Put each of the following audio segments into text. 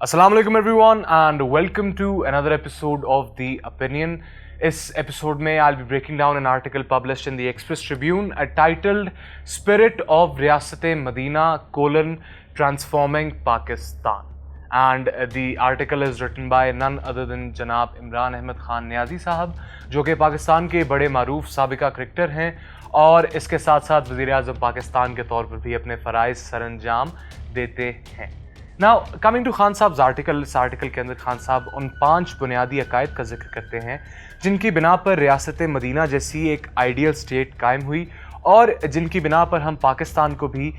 Assalamu alaikum everyone and welcome to another episode of The Opinion. इस episode में I'll be breaking down an article published in the Express Tribune titled Spirit of Riyasat Medina: Transforming Pakistan. And the article is written by none other than जनाब इमरान अहमद खान नियाज़ी साहब, जो कि पाकिस्तान के बड़े मारूफ साबिका cricketer हैं और इसके साथ साथ वज़ीर आज़म पाकिस्तान के तौर पर भी अपने फ़राइज़ सरअंजाम देते हैं. नाउ कमिंग टू खान साहब आर्टिकल, इस आर्टिकल के अंदर खान साहब उन 5 बुनियादी अकायद का जिक्र करते हैं जिनकी बिना पर रियासत मदीना जैसी एक आइडियल स्टेट कायम हुई और जिनकी बिना पर हम पाकिस्तान को भी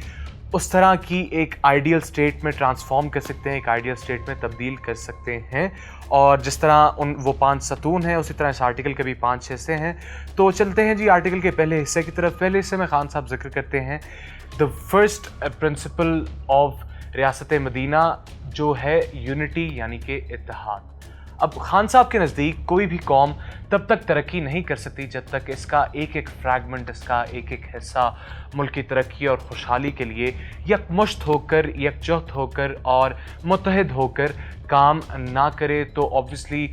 उस तरह की एक आइडियल स्टेट में ट्रांसफॉर्म कर सकते हैं, एक आइडियल स्टेट में तब्दील कर सकते हैं. और जिस तरह वो 5 सतून हैं उसी तरह इस आर्टिकल के भी 5 हिस्से हैं. तो चलते हैं जी आर्टिकल के पहले हिस्से की तरफ. पहले हिस्से में खान साहब जिक्र करते हैं द फर्स्ट प्रिंसिपल ऑफ रियासत मदीना, जो है यूनिटी यानी कि इत्तेहाद. अब खान साहब के नज़दीक कोई भी कौम तब तक तरक्की नहीं कर सकती जब तक इसका एक एक फ्रैगमेंट, इसका एक एक हिस्सा मुल्क की तरक्की और खुशहाली के लिए यकमुश्त होकर, यकजहत होकर और मुत्तहिद होकर काम ना करे. तो ऑब्वियसली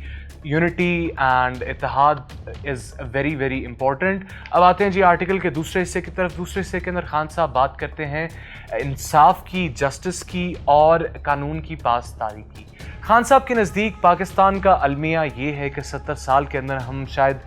यूनिटी एंड इत्तेहाद इज़ वेरी वेरी इंपॉर्टेंट. अब आते हैं जी आर्टिकल के दूसरे हिस्से की तरफ. दूसरे हिस्से के अंदर खान साहब बात करते हैं इंसाफ की, जस्टिस की और कानून की पासदारी की. खान साहब के नज़दीक पाकिस्तान का अलमिया ये है कि 70 साल के अंदर हम शायद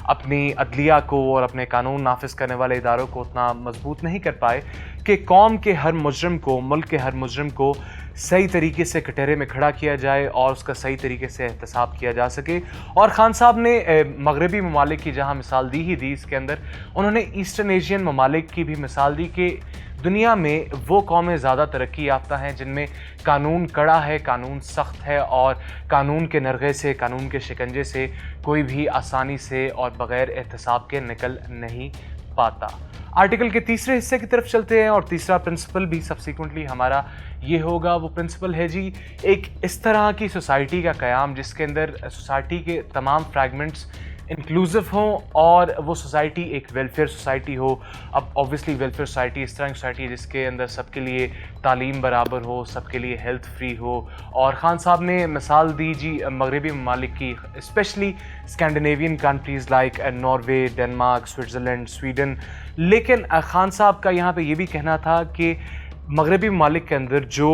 अपनी अदलिया को और अपने कानून नाफिज करने वाले इदारों को उतना मजबूत नहीं कर पाए कि कौम के हर मुजरम को, मुल्क के हर मुजरम को सही तरीके से कटहरे में खड़ा किया जाए और उसका सही तरीके से एहतसाब किया जा सके. और ख़ान साहब ने मगरबी ममालिक की जहाँ मिसाल दी ही दी, इसके अंदर उन्होंने ईस्टर्न एशियन ममालिक की भी मिसाल दी कि दुनिया में वो कौमें ज़्यादा तरक्की याफ्ता हैं जिनमें कानून कड़ा है, कानून सख्त है और कानून के नरगे से, कानून के शिकंजे से कोई भी आसानी से और बग़ैर एहतसाब के निकल नहीं पाता. आर्टिकल के तीसरे हिस्से की तरफ चलते हैं और तीसरा प्रिंसिपल भी सब्सिक्वेंटली हमारा ये होगा. वो प्रिंसिपल है जी एक इस तरह की सोसाइटी का क़याम जिसके अंदर सोसाइटी के तमाम फ्रैगमेंट्स इंक्लूसिव हों और वो सोसाइटी एक वेलफेयर सोसाइटी हो. अब ऑब्वियसली वेलफेयर सोसाइटी इस तरह की सोसाइटी है जिसके अंदर सबके लिए तालीम बराबर हो, सबके लिए हेल्थ फ्री हो. और ख़ान साहब ने मिसाल दी जी मगरबी ममालिक की, specially Scandinavian countries like Norway, Denmark, Switzerland, Sweden. लेकिन ख़ान साहब का यहाँ पे ये भी कहना था कि मगरबी ममालिक के अंदर जो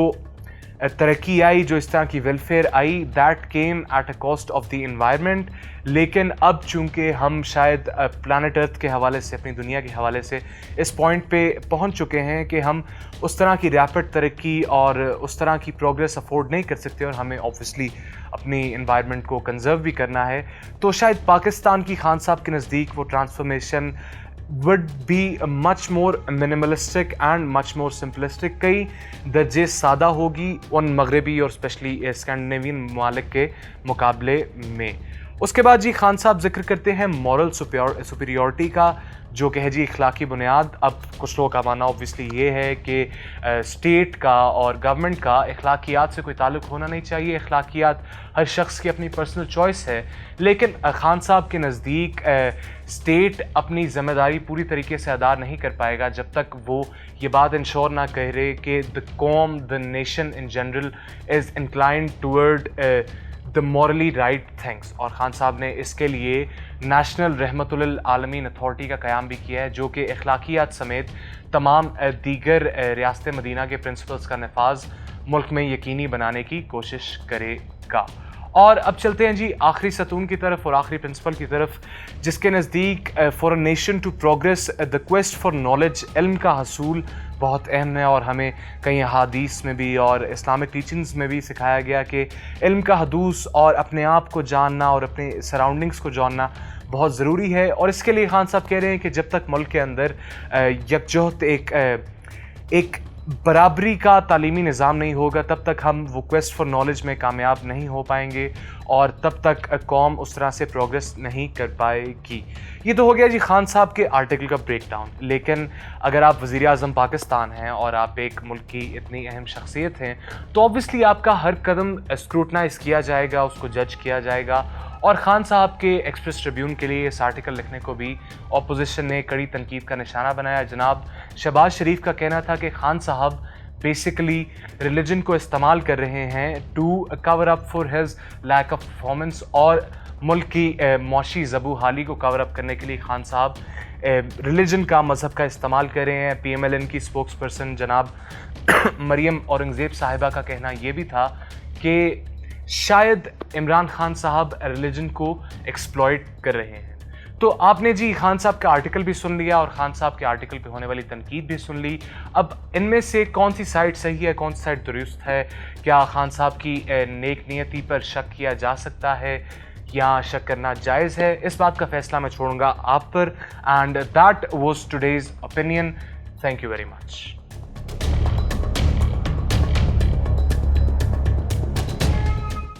तरक्की आई, जो इस तरह की welfare I, that came at a cost of the environment. लेकिन अब चूँकि हम शायद प्लानट अर्थ के हवाले से, अपनी दुनिया के हवाले से इस पॉइंट पे पहुंच चुके हैं कि हम उस तरह की रैपिड तरक्की और उस तरह की प्रोग्रेस अफोर्ड नहीं कर सकते और हमें ऑब्वियसली अपनी एनवायरनमेंट को कंजर्व भी करना है. तो शायद पाकिस्तान की खान साहब के नज़दीक वो transformation would be much more minimalistic and much more simplistic, कई दर्जे सादा होगी उन मगरबी और स्पेशली स्कैंडिनेवियन ममालिक के मुकाबले में. उसके बाद जी खान साहब जिक्र करते हैं मॉरल सुपीरियॉरिटी का, जो कि है जी इखलाकी बुनियाद. अब कुछ लोगों का मानना ऑब्वियसली ये है कि स्टेट का और गवर्नमेंट का इखलाकियात से कोई ताल्लुक़ होना नहीं चाहिए. इखलाकियात हर शख्स की अपनी पर्सनल चॉइस है. लेकिन खान साहब के नज़दीक स्टेट अपनी ज़िम्मेदारी पूरी तरीके से अदा नहीं कर पाएगा जब तक वो ये बात इंश्योर ना कह रहे कि द कौम, the nation in general is inclined toward the morally right things. और ख़ान साहब ने इसके लिए नेशनल रहमतुल आलमीन अथॉरिटी का क़याम भी किया है जो कि अखलाकियात समेत तमाम दीगर रियासत मदीना के प्रिंसिपल्स का नफाज मुल्क में यकीनी बनाने की कोशिश करेगा. और अब चलते हैं जी आखिरी सतून की तरफ और आखिरी प्रिंसिपल की तरफ, जिसके नज़दीक for a nation to progress the quest for knowledge, इल्म का हसूल बहुत अहम है. और हमें कई अहादीस में भी और इस्लामिक टीचिंग्स में भी सिखाया गया कि इल्म का हदूस और अपने आप को जानना और अपने सराउंडिंग्स को जानना बहुत ज़रूरी है. और इसके लिए खान साहब कह रहे हैं कि जब तक मुल्क के अंदर यकजहत एक बराबरी का तालीमी निज़ाम नहीं होगा तब तक हम वो क्वेस्ट फॉर नॉलेज में कामयाब नहीं हो पाएंगे और तब तक कौम उस तरह से प्रोग्रेस नहीं कर पाएगी. ये तो हो गया जी खान साहब के आर्टिकल का ब्रेक डाउन. लेकिन अगर आप वज़ीर आज़म पाकिस्तान हैं और आप एक मुल्क की इतनी अहम शख्सियत हैं तो ऑब्वियसली आपका हर कदम स्क्रूटनाइज़ किया जाएगा, उसको जज किया जाएगा. और ख़ान साहब के एक्सप्रेस ट्रिब्यून के लिए इस आर्टिकल लिखने को भी अपोजिशन ने कड़ी तनकीद का निशाना बनाया. जनाब शहबाज शरीफ का कहना था कि ख़ान साहब बेसिकली रिलीजन को इस्तेमाल कर रहे हैं to cover up for his lack of performance, और मुल्क की मौशी ज़बू हाली को कवर अप करने के लिए खान साहब रिलीजन का, मज़हब का इस्तेमाल कर रहे हैं। PMLN की स्पोक्स पर्सन जनाब मरियम औरंगज़ेब साहिबा का कहना ये भी था कि शायद इमरान खान साहब रिलीजन को एक्सप्लॉइट कर रहे हैं। तो आपने जी खान साहब का आर्टिकल भी सुन लिया और खान साहब के आर्टिकल पे होने वाली तनकीद भी सुन ली। अब इनमें से कौन सी साइड सही है, कौन सी साइड दुरुस्त है? क्या खान साहब की नेक नियति पर शक किया जा सकता है या शक करना जायज़ है? इस बात का फैसला मैं छोड़ूंगा आप पर। And that was today's opinion. Thank you very much.